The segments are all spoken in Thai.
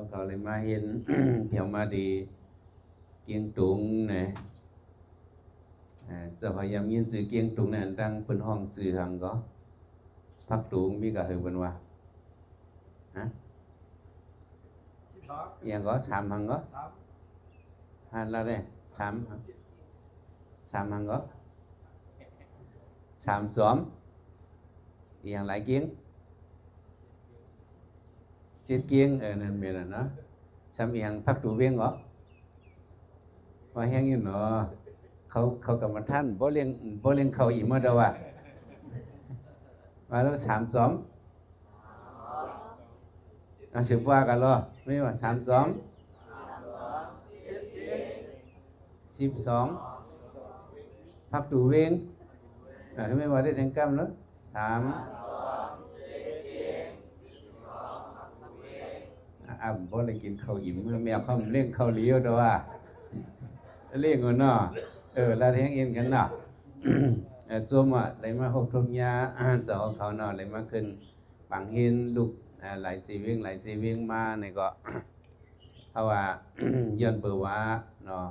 เขาเลยมาเห็น เที่ยวมาดีเกียงตุงนะเจ้าพยายามยินจื่อเกียงตุงนั่นตั้งเป็นห้องจื่อหังก็พักตุงมีกะเฮเป็นว่าฮะอย่างก็สามหังก็หันละเด้สามหังก็สามซ้อมอย่างหลายเกียงเจ็ดเกียงนั่นเป็นน่ะเนาะสามอย่างพักตุเวียงก็ว่าแห้งอยู่เนาะเขากรรมท่านบ่เลี้ยงเขาอีกเมื่อเดาว่ามาแล้วสามซ้อมสิบว่ากันเหรอไม่ว่าสามซ้อม12พักตูเวงไม่ว่าได้ทั้งกำเนาะ3บ่ได้กินข้าวอิ่มแม่เขาเลี้ยงข้าวเลี้ยวด้วยว่าเลี้ยงกันเนาะแล้วแห้งเอ็นกันเนาะจมอ่ะเลยมาหกทุกยาเจ้าเขาเนาะเลยมาขึ้นปังเห็นลูกหลายชีวิงมาเนี่ยก็เพราะว่าย้อนเปิดว่าเนาะ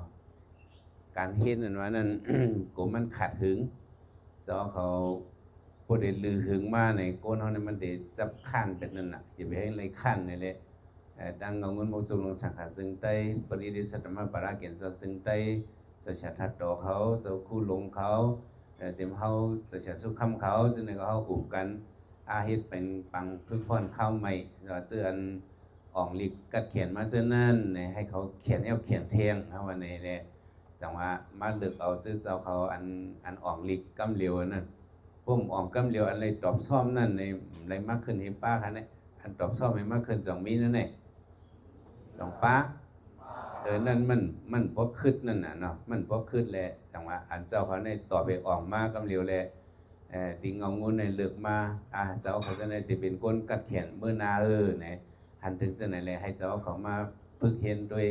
การเห็นนั่นว่านั่น กูมันขัดหึงเจ้าเขาผู้เด็ดลือหึงมาในโกนเขาเนี่ยมันเด็ดจับขั้นเป็นนั่นน่ะอย่าไปให้เลยขั้นนี่เลยดังเงาเงินมุสลิมสังฆาซึ่งใต้ปริดิสัตมะปราเกณฑ์ซึ่งใต้สุชาติต่อเขาสุคู่ลงเขาจิมเขาสุชาติสุขคำเขาซึ่งในเขาขู่กันอาฮิตเป็นปังพึกพรเข้าใหม่เจือนอ่องลิกกัดเขียนมาเจนั่นให้เขาเขียนเขียนเทียงเอาวันนี้เลยจังว่ามาเลือกเอาชื่อเจ้าเขาอันอ่องลิกกำเหลียวนั่นพุ่มอ่องกำเหลียวอันเลยตอบซ่อมนั่นในอะไรมากขึ้นเห็นป้าคันนี้อันตอบซ่อมให้มากขึ้นจังมีนั่นเองจังป้านั่นมันพกขึ้นนั่นน่ะเนาะมันพกขึ้นแหละจังว่าอันเจ้าเขาในตอบไปอ่องมากกำเหลียวแหละติงเอางูในเลือกมาเจ้าเขาจะในติเป็นก้นกัดแขนเมื่อนาเนี่ยหันถึงจะไหนเลยให้เจ้าเขามาพึกเห็นด้วย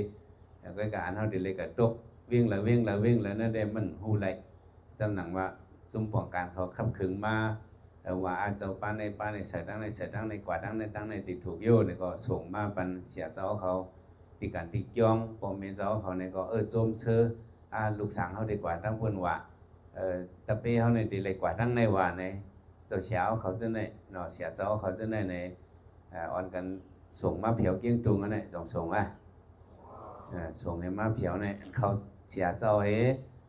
แล้วก็การเขาดิเลยกับตกวิ่งแล้วนั่นได้มันหูไหลจำหนังว่าซุ้มป้องการเขาขับขึงมาว่าเจ้าป้าในใส่ตั้งในกวาดตั้งในติดถูกโยเนี่ยก็ส่งมาปันเสียเจ้าเขาติการติจ้องปอมเมเจ้าเขาเนี่ยก็โจมเชื่อลูกสางเขาดีกว่าตั้งคนว่าตะเป้เขาในดีเลยกว่าทั้งในว่าในเจ้าเช้าเขาจะในเนาะเสียเจ้าเขาจะในอ่อนกันส่งมาเผียวเกี้ยงตุงอันนี้จงส่งส่งให้มาเผียวเนี่ยเขาเสียเจ้าเฮ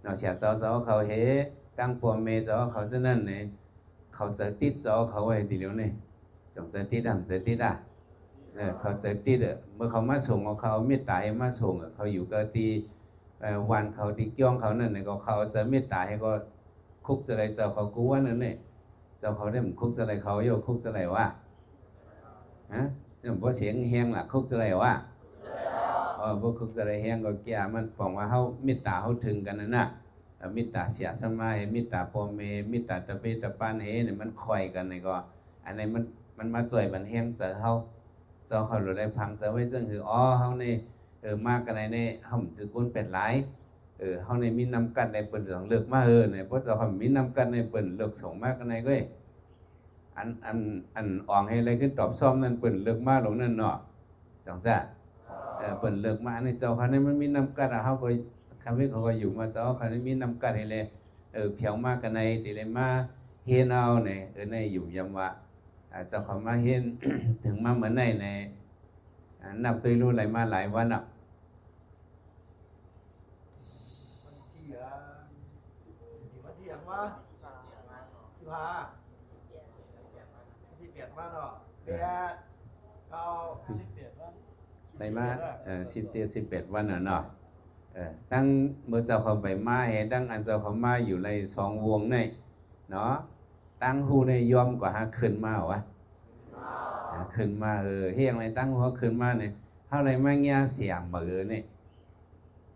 เนาะเสียเจ้าเขาเฮตั้งปวมเมเจ้าเขาจะนั่นเนี่ยเขาจะติดเจ้าเขาไว้ดีแล้วเนี่ยจงจะติดเขาจะติดเมื่อเขามาส่งเขาเมตตาให้มาส่งเขาอยู่ก็ตีวันเขาติจ้องเขานั่นเนี่ยก็เขาจะเมตตาให้ก็คุกจะไรเจ้าเขากู้ว่านั่นเนี่ยเจ้าเขาได้มันคุกจะไรเขาโยคุกจะไรวะเนี่ยพอเสียงแห้งล่ะคุกจะไรวะพวกคุกจะไรแห้งก็แก่มันบอกว่าเขาเมตตาเขาถึงกันนะเมตตาเสียสมาเมตตาปอมเมเมตตาตะเปตะปานเฮเนี่ยมันคอยกันเนี่ยก็อันนี้มันมาจ่วยมันแห้งเจอเขาเจ้าเขาหลุดได้พังเจอไว้จึงคือเขาเนี่ยมากกันในเนี่ยเขาจะก้นเป็ดหลายเขาในมีนำกันในเปิ่นสองเลือกมาเนี่ยเพราะเจ้าเขามีนำกันในเปิ่นเลือกส่งมากกันในก็อันอ่องให้อะไรขึ้นตอบซ่อมนั่นเปิ่นเลือกมาหลงนั่นเนาะจังจ้ะเปิ่นเลือกมาในเจ้าเขาในมันมีนำกันเขาก็คำนี้เขาก็อยู่มาเจ้าเขาในมีนำกันให้เลยเพียวมากกันในดีเลยมาเฮ็ดเอาเนี่ยในอยู่ยำว่าเจ้าเขามาเห็น ถึงมาเหมือนในนับตัวรู้อะไรมาหลายวันอ่ะวันที่อย่างว่า15 18 วันเนาะเบียเขา18 วันอะไรมา17-18 วันเนาะตั้งเมื่อเจ้าเขาไปมาเห็นตั้งอันเจ้าเขามาอยู่ใน2 วงในเนาะตั้งหูในยอมกว่าขึ้นมาวะขึ้นมาเฮียงอะไรตั้งหัวขึ้นมาเนี่ยเท่าไรมั่งยาเสียงมือเนี่ย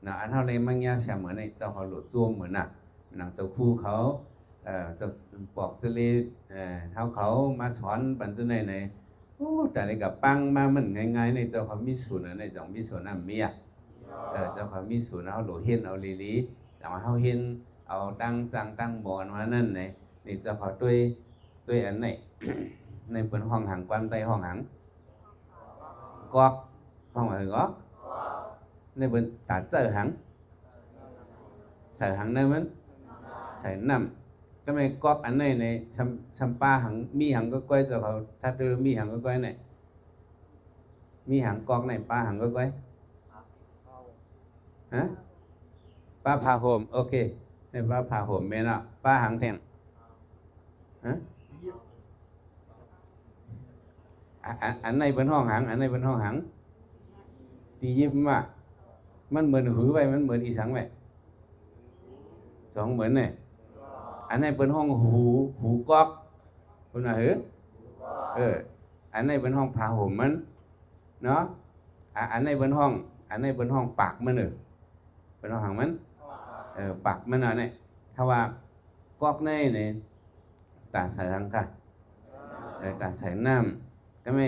นะอันเท่าไรมั่งยาเสียงมือเนี่ยเจ้าเขาหลุดจ้วมเหมือนน่ะหนังเจ้าคู่เขาจะบอกสิริเขามาสอนปัญจในในโอ้แต่ในกับปังมามันง่ายๆในเจ้าเขามีศูนย์ในจังมีศูนย์นั่นมีเจ้าเขามีศูนย์เขาหลุดเห็นเอาลีแต่ว่าเขาเห็นเอาตั้งจังตั้งบอลมานั่นในนี่เจ้าเขาด้วยอันไหนในเป็นห้องหังความใต้ห้องหังกอก ห้องอะไรก็ในบนตาเจอหังใส่หังในมันใส่น้ำก็ไม่ก๊อกอันในในชัมปาหังมีหังก็ก้อยเจ้าเขาถ้าดูมีหังก็ก้อยไหนมีหังก๊อกไหนปลาหังก็ก้อยฮะปลาผ่าโหมโอเคในปลาผ่าโหมเมนอ่ะปลาหังแทงฮะอันในเป็นห้องหังอันในเป็นห้องหังตียิบมามันเหมือนหือไปมันเหมือนอีสังไปสองเหมือนเนี่ยอันในเป็นห้องหูก๊อกคุณน่ะหืออันในเป็นห้องผ่าห่มมันเนาะอันในเป็นห้องปากมันเป็นห้องหังมันปากมันเนี่ยถ้าว่าก๊อกในเนี่ยตาใส่ทางค่ะตาใส่น้ำก็ไม่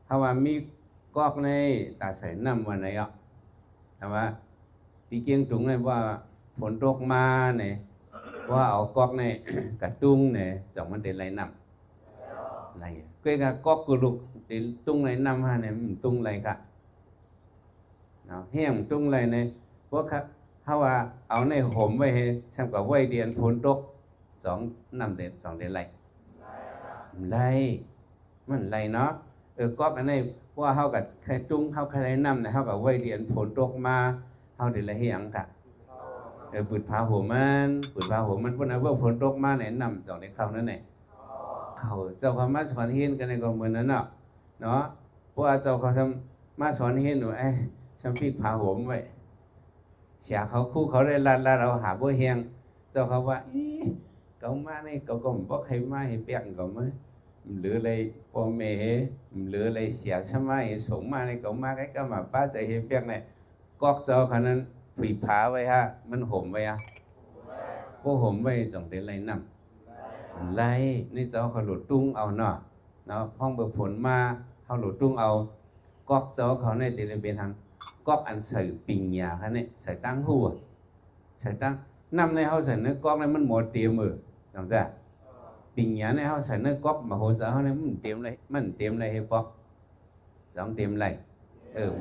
ถ้าว่ามีก๊อกในตาใส่น้ำวันไหนอ่ะแต่ว่าที่เกียงตุงเนี่ยว่าฝนตกมาเนี่ยว่าเอาก๊อกในกระตุ้งเนี่ยสองมันเดินไหลน้ำไหลก็กก๊อกกุลุกเดินตุ้งไหลน้ำฮะเนี่ยมันตุ้งไหลค่ะเนาะเฮี้ยงตุ้งไหลเนี่ยพวกถ้าว่าเอาในห่มไว้ให้ช่างกับไว้เดียนฝนตกสองน้ำเดือนสองเดือนไหลมันไหลเนาะก๊อกอันนี้ว่าเฮากับใครตุ้งเฮาใครน้ำเนี่ยเฮากับไว้เดียนฝนตกมาเฮาเดือนไหลเฮี้ยงค่ะปืดผ้าหัวมันพวกนั้นว่าฝนตกมาเนี่ยนำจากในเขานั่นแหละเขาเจ้าเขามาสอนเห็นกันในก็เหมือนนั้นเนาะเพราะว่าเจ้าเขามาสอนเห็นหนูฉันพลิกผ้าหัวไว้เสียเขาคู่เขาได้ลาเราหาบ่เฮียงเจ้าเขาว่าเขามาเนี่ยเขาก็บอกให้มาให้เปียกก็มั้ยหรืออะไรพ่อแม่หรืออะไรเสียใช่ไหมส่งมาเนี่ยเขามาก็มาป้าใจให้เปียกเนี่ยก๊อกเจ้าเขานั้นฝีผาไว้ฮะมันห่มไว้อะพวกห่มไว้จังเป็นไรน้ำไรนี่เจ้าเขาหลุดตุ้งเอาเนาะห้องเบิกผลมาเขาหลุดตุ้งเอาก๊อกเจ้าเขาในตีเป็นทางก๊อกอันใส่ปิ่งยาเขาเนี่ยใส่ตั้งหัวใส่ตั้งน้ำในเขาใส่เนื้อก๊อกในมันหมดเตรียมมือจังจ้ะปิ่งยาในเขาใส่เนื้อก๊อกมาหัวเจ้าเขาเนี่ยมันเตรียมเลยให้ป๊อกสองเตรียมไร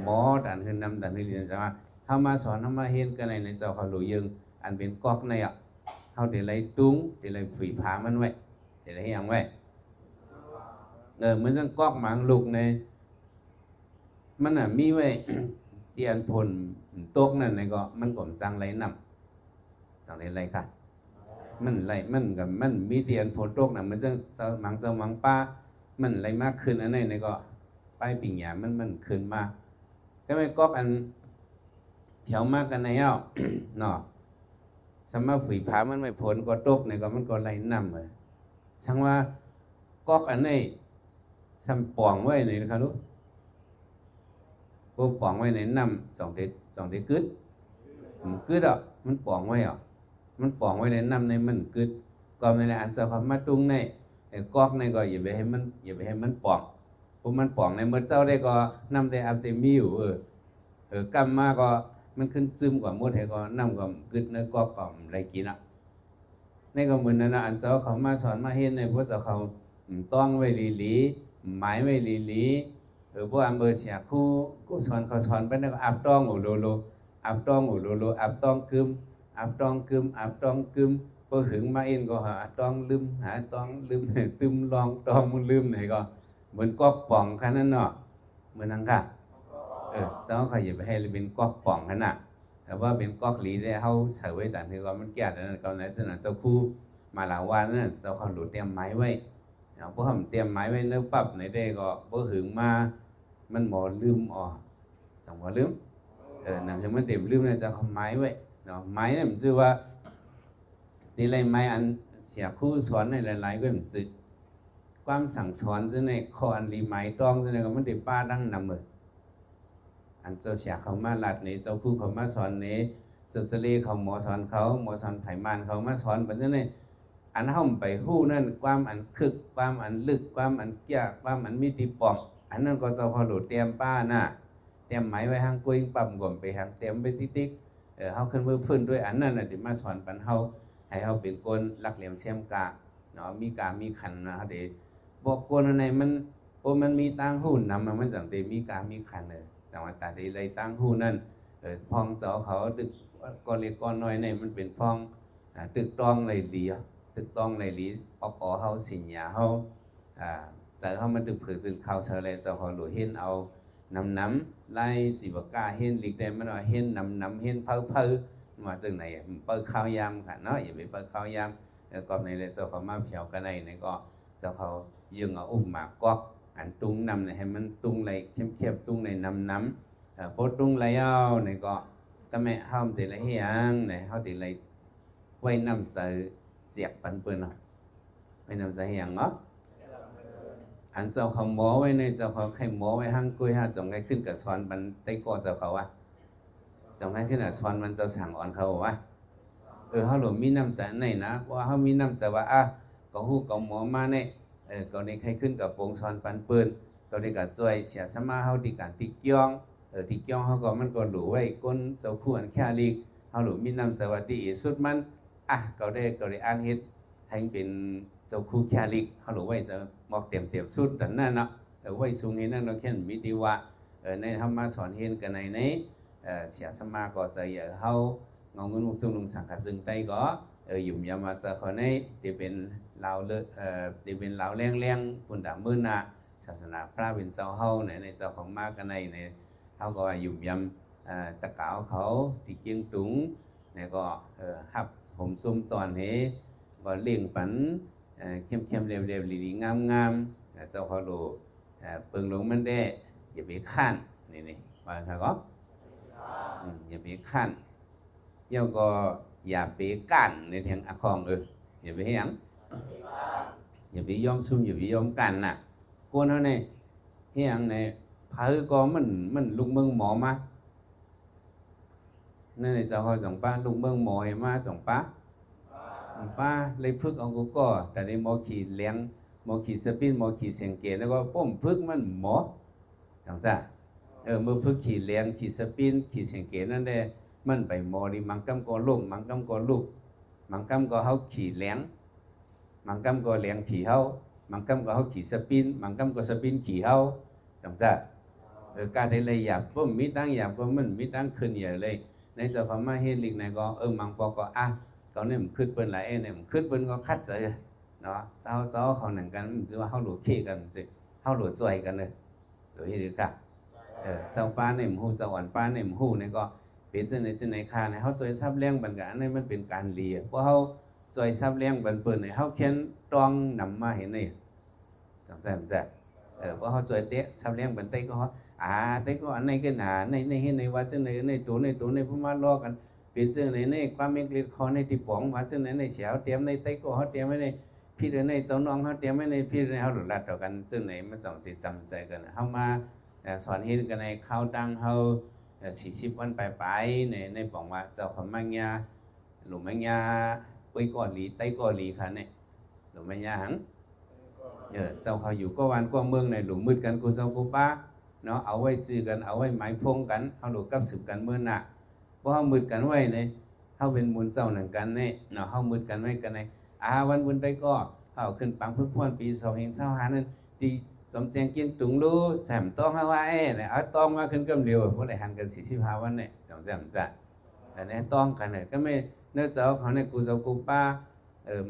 หมอดันขึ้นน้ำดันขึ้นเรียนจะมาเฮามาสอนเฮามาเห็นกันในเจ้าเขาหลุยึงอันเป็นก๊อกในอ่ะเฮาได้ไล่ตุ้งได้ไล่ฝีผามันไว้ได้ไล่หยังไว้เหมือนจังก๊อกหมางลูกในมันน่ะมีไว้ ที่อันผลตกนั่นก็มันก็จังไหลน้ำจังไหลค่ะมันไหลมันกับมันมีที่อันผลตกน่ะมันจังเจ้าหมางป้ามันไหลมากขึ้นอันนี้ก็ป้ายปิ่งหยามันขึ้นมาก็ไม่ก๊อกอันเหี่ยวมากกันในเอ้าเนาะสำหรับฝีผามันไม่ผลก็ตกเนี่ยก็มันก็ไหลน้ำเลยช่างว่าก๊อกอันนี้ซ้ำป่องไว้นี่นะครับลูกก็ป่องไว้ในน้ำสองเด็ดกึดอ่ะมันป่องไว้อ่ะมันป่องไว้ในน้ำในมันกึดก็ในอันจะความมาตุ้งในก๊อกในก็อย่าไปให้มันป่องเพราะมันป่องในเมื่อเจ้าได้ก็น้ำได้อัพเต็มมีอยู่กำมาก็มันขึ้นซึมกว่าหมดให้ก็น้ำก็กึดเนื้อก็อะไรกินอ่ะนี่ก็เหมือนนั้นนะอันเจ้าเขามาสอนมาเห็นในพวกเจ้าเขาต้องไว้หลีหมายไว้หลีพวกอำเภอเสียคู่กูสอนเขาสอนไปนั่นก็อับต้องโอโลโลอับต้องกึมพอหึงมาเองก็หาต้องลืมหาต้องลืมตึมลองต้องมันลืมไหนก็เหมือนก๊อกป่องขนาดเนาะเหมือนนั่งค่ะเจ้าเขาอย่าไปให้เป็นก๊อกป่องขนาดแต่ว่าเป็นก๊อกหลีได้เขาใส่ไว้แต่ที่ว่ามันแก่แล้วนั่นก็ไหนขนาดเจ้าคู่มาหลายวันนั่นเจ้าเขาหลุดเตรียมไม้ไว้พวกเขาเตรียมไม้ไว้เนื้อปั๊บในได้ก็พอหึงมามันหมอลืมจังหวะลืมนั่นคือมันเต็มลืมเนี่ยจะเขาไม้ไว้เนาะไม้เนี่ยมันชื่อว่านี่ไรไม้อันเสียคู่สอนในหลายๆก็มันจืดความสั่งสอนจะในข้ออันรีไม้ต้องจะในก็มันเด็ป้าดั้งนำเลยอันเจ้าเสียเขามาหลัดเนี่ยเจ้าคู่เขามาสอนเนี่ยเจ้าเสลีเขาหมอสอนไผ่มานเขามาสอนแบบนี้เนี่ยอันห้องไปหู้นั่นความอันคึกความอันลึกความอันแก่ความอันมิติป่องอันนั้นก็เจ้าเขาหลุดเตรียมป้าน่ะเตรียมไม้ไว้ห้างกุ้ยปั๊มก่อนไปหางเตรียมไปติ๊กเขาขึ้นมือฟื้นด้วยอันนั้นน่ะที่มาสอนปันเฮาให้เฮาเป็นคนรักเหลี่ยมเชี่ยมกะเนาะมีขันนะเดี๋ยวบอกคนอันไหนมันมีตังหูนำมันจังเดมีขัน แต่ว่าการที่เลยตั้งหูนั่นพ้องเจ้าเขาตึกก้อนเล็กก้อนน้อยเนี่ยมันเป็นพ้องตึกต้องในหลีตึกต้องในหลีปอเฮาสิญญาเฮาใจเขามันตึกเผือจึงเข้าเชลเลยเจ้าเขาหลุดเห็นเอาน้ำไล่สิบก้าเห็นหลีกได้มันว่าเห็นน้ำเห็นเพิ่มาจึงไหนเปิดข้าวยำค่ะเนาะอย่าไปเปิดข้าวยำก็ในเลยเจ้าเขามาเผียวกันในก็เจ้าเขายึงเอาอุ้มหมากกอกอันตุ้งนำเนี่ยให้มันตุ้งไหลเข้มๆตุ้งในน้ำโพตุ้งไหลเอาเนี่ยก็ถ้าแม่ห้ามติดไหลเฮียงเนี่ยเขาติดไหลไว้น้ำใส่เสียบปันเปิ้ลเนาะไว้น้ำใส่เฮียงเนาะอันเจ้าเขาหมอไว้ในเจ้าเขาใครหมอไว้ห้างกุ้ยห้าจงไงขึ้นกับสอนบันไต้ก่อเจ้าเขาวะจงไงขึ้นกับสอนมันเจ้าสั่งอ่อนเขาวะเขาหลวมมีน้ำใจไหนนะว่าเขามีน้ำใจว่าก็ฮู้กับหมอมาเนี่ยก็ในใครขึ้นกับโปงสอนปันเปิ้ลก็ได้กับจ่วยเสียสมาเขาที่การติเกียงติเกียงเขาก็มันก็หลูไว้ก้นเจ้าคู่อันแค่ลีกเขาหลูมีน้ำใจว่าที่สุดมันก็ได้อ่านเฮ็ดให้เป็นเจ้าคู่แค่ลีกเขาหลูไว้จะหมอกเต็มสุดแต่นั่นเนาะไว้สูงนี้นั่นเราแค่มิติว่าในธรรมะสอนเห็นกันในเสียสมาก็จะเขางงเงินมุกซุงลุงสังกัดซึ่งใต้ก็อยู่ยามาจะคนนี้ที่เป็นลาวที่เป็นลาวแรงปุ่นดามือนาศาสนาพระเป็นเจ้าเฮาในเจ้าของมากกันในเขาก็อยู่ยำตะกาวเขาที่เกียงตุงเนี่ยก็หับผมซุ่มตอนนี้ก็เลี้ยงปันเข้มเร็วๆลีงามเจ้าเขาดูเปิงหลงมันได้อย่าไปข้านนี่ว่าครับก็อย่าไปข้านเดี๋ยวก็อย่าไปกันในทางอาคองอย่าไปเฮียงอย่าไปยอมซุ่มอย่าไปยอมกันน่ะกวนเท่านี้เฮียงในเผอก็มันลุงเมืองหมอมานั่นในเจ้าเขาสองป้าลุงเมืองหมอมาสองป้าเลยพึกเอาก็แต่ในหมอขี่เลี้ยงหมอขี่สปินหมอขี่เสียงเกตแล้วก็ป้มพึกมันหมอจังจ้ะเมื่อพึกขี่เลี้ยงขี่สปินขี่เสียงเกตนั่นแหละมันไปหมอดิมังกำก็ลุ่มมังกำก็ลูกมังกำก็เฮาขี่เลี้ยงมังกำก็เลี้ยงขี่เฮามังกำก็เฮาขี่สปินมังกำก็สปินขี่เฮาจังจ้ะการได้เลยอยากป้มมิดดังอยากป้มมันมิดดังขึ้นใหญ่เลยในเจ้าพม่าเฮลิกในก็มังปอก็เขาเนี่ยมันขึ้นเป็นไรเนี่ยมันขึ้นเป็นก็คัดใจเนาะเจ้าเขาหนังกันมันจะว่าเขาหลุดขี้กันสิเขาหลุดซวยกันเลยหรือที่ดีค่ะเจ้าป้าเนี่ยมันหูเจ้าอ่อนป้าเนี่ยมันหูเนี่ยก็เป็นจังไหนค่าเนี่ยเขาซวยซับเลี้ยงบันกันนี่มันเป็นการเลียเพราะเขาซวยซับเลี้ยงบันเปิดเนี่ยเขาเขียนตองนำมาเห็นนี่จังใจเพราะเขาซวยเตะซับเลี้ยงบันเตะก็เตะก็อันไหนกันในเห็นในว่าจังไหนในตัวในพม่าล้อกันเป็นจังไหนในความเมกเล็ดคอในที่ป๋องว่าจังไหนในเสียวเตรียมในเตะก็เขาเตรียมไว้ในพี่ในเจ้าน้องเขาเตรียมไว้ในพี่ในเขาหลุดลัดต่อกันจังไหนมันต้องติดจำใจกันเขามาสอนเห็นกันในข้าวดังเขา40 วันไปในป๋องว่าเจ้าของมังยาหลุมมังยาไว้ก่อนหลีไต้ก่อนหลีค่ะเนี่ยหลุมมังยาหังเจ้าเขาอยู่ก็วันก็เมืองในหลุมมืดกันกูเจ้ากูป้าเนาะเอาไว้จื้อกันเอาไว้หมายพงกันเขาหลุดกับสืบกันเมื่อหนักเพราะเขามืดกันไว้เนี่ยเขาเป็นมูลเจ้าหนังกันเนี่ยเนาะเขามืดกันไว้กันในวันบุญได้ก็เขาขึ้นปังพึกพรปี2025นั้นดีสมแจงกินตุงรู้แฉมต้องเอาไว้เนี่ยเอาต้องมาขึ้นกำเดียวเพราะได้หันกัน45 วันเนี่ยจำจะแต่เนี่ยต้องกันเนี่ยก็ไม่เนื้อเจ้าเขาเนี่ยกูเจ้ากูป้า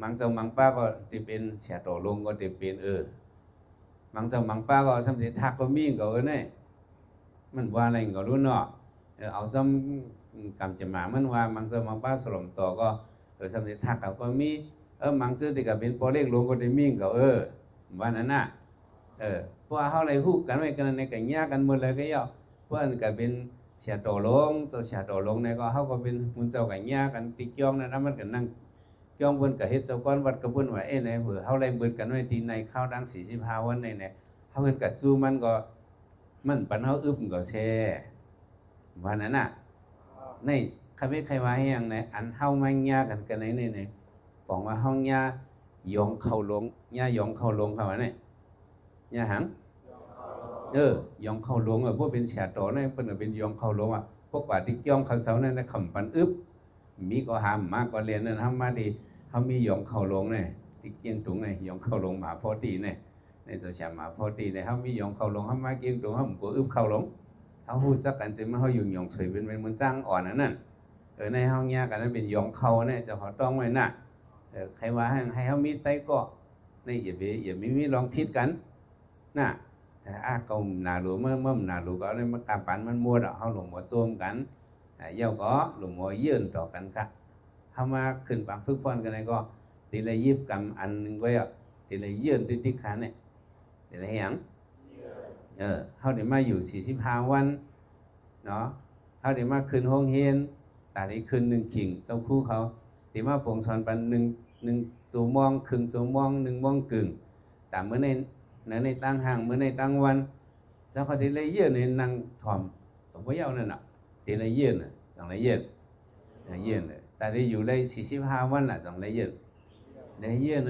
มังเจ้ามังป้าก็ที่เป็นเสียต่อลงก็ที่เป็นมังเจ้ามังป้าก็สำเร็จทักก็มีก็เนี่ยมันว่าอะไรก็รู้เนาะเอาจำกำจะมามันว่ามังเจ้ามังป้าสลมต่อก็สำเร็จทักก็มีมังเจ้าที่ก็เป็นปอเล็กลงก็ที่มีก็ว่านั้นน่ะเพราะเขาเลยฮู้กันไว้กันในกันยากกันหมดเลยก็ย่อเพราะอันก็เป็นเสียต่อลงเจ้าเสียต่อลงเนี่ยก็เขาก็เป็นมุนเจ้ากันยากกันติเกียงนะมันก็นั่งเกียงบนกับเฮ็ดเจ้าก้อนวัดกับเพิ่นว่าในเผื่อเขาเลยเบิดกันไว้ที่ในข้าวดัง45 วันเนี่ยเขาเพิ่นก็สู้มันก็มันปันเขาอึบก็แช่ว่านั้นน่ะในใครว่าให้ยังในอันเฮามันยากกันในบอกว่าเฮายายองเข้าลงยายองเข้าลงเขาว่าเนี่ยยาหังยองเข้าลงพวกเป็นเสียต่อเนี่ยเพิ่นเป็นยองเข้าลงพวกกว่าที่เกี่ยงเขาเสาเนี่ยขำปันอึบมีก็หามมากก็เรียนนั่นทำมาดีเขามียองเข้าลงเนี่ยที่เกี่ยงตุงเนี่ยยองเข้าลงหมาพอตีเนี่ยในตัวฉาหมาพอตีเนี่ยเขามียองเข้าลงเขามาเกี่ยงตุงเขาก็อึบเข้าลง เฮาฮู้จักกันจึงมาเฮาอยู่หยองสวยเป็นมันจ้างอ่อนอันนั้นในเฮาแยกกันนั้นเป็นหยองเขาเนี่ยเจ้าเขาต้องไว้น่ะใครว่าให้เฮามีไตก็นี่อย่ามีลองผิดกันน่ะก็หนาหลูเมื่อหนาหลูก็เลยมากำปั้นมันมัวดอกเฮาหลงมัวโจมกันเย้าก็หลงมัวยื่นต่อกันค่ะเฮามาขึ้นปากฝึกฟ้อนกันก็ทีละยิบกำอันนึงไว้อ่ะทีละยื่นติ๊กๆคันเนี่ยทีละหยังเฮาได้มาอยู่45วันเนาะเฮาได้มาขึ้นห้องเฮียนตาได้ขึ้น1ขิงเจ้าครูเขาได้มาปงสอนปัน1ชั่วโมงครึ่งชั่วโมง1โมงครึ่งตามมื้อในตั้งห่างมื้อในตั้งวันเจ้าเขาทีละยื่นในนั่งถ่อมตรงบ่ยาวนั่นน่ะทีละยื่นน่ะจังละยื่นแต่ได้อยู่ได้45วันล่ะจังละยื่นได้ยื่น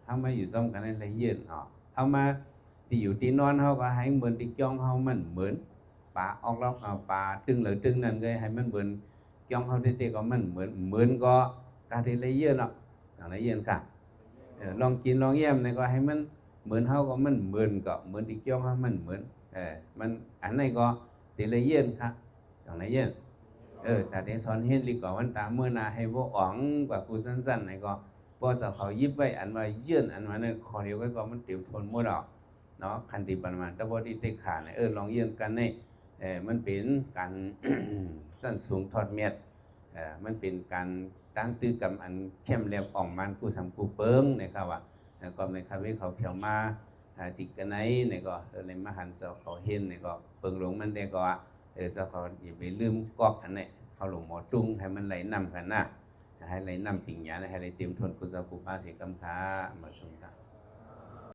เฮามาอยู่ซ้อมกันได้ละยื่นเฮามาที่อยู่ที่นอนเฮาก็ให้เหมือนที่จ้องเฮามันเหมือนป่าออกล็อกป่าตึงเหลือตึงนั่นก็ให้มันเหมือนจ้องเฮาเด็กๆก็มันเหมือนก็การที่ละยื่นเนาะจังละยื่นค่ะลองกินลองแย้มนี่ก็ให้มันเหมือนเฮาก็มันเหมือนก็เหมือนที่จ้องเฮามันเหมือนมันอันไหนก็ที่ละยื่นค่ะจังละยื่นแต่ได้สอนเฮ็ดลิก็มันตามมื้อหน้าให้บ่อ๋องกว่ากูสั้นๆนี่ก็บ่จะเขายิบไว้อันว่ายื่นอันว่านั้นขอเดียวไว้ก็มันเตรียมทนหมดดอกเนาะคันติประมาณแต่บ่ได้เตะขาเนี่ยลองยื่นกันนี่มันเป็นการ สั้นสูงทอดเม็ดมันเป็นการตั้งตื้อกำอันเข้มแหลมอ่องมันกูสังกูเปิงนะครับว่าก็ในคาเฟ่เขาเขียวมาจิกกันไหนเนี่ยก็ในมหันเจ้าเขาเห็นเนี่ยก็เปิงหลงมันได้ก็เจ้าเขาอย่าไปลืมกอกอันนี้เขาหลงหมอจุ้งให้มันไหลนำกันนะให้ไหลนำปิ่งหยาให้ไหลเตรียมทนกุศลกุปาสิกรรมค้ามาสงฆ์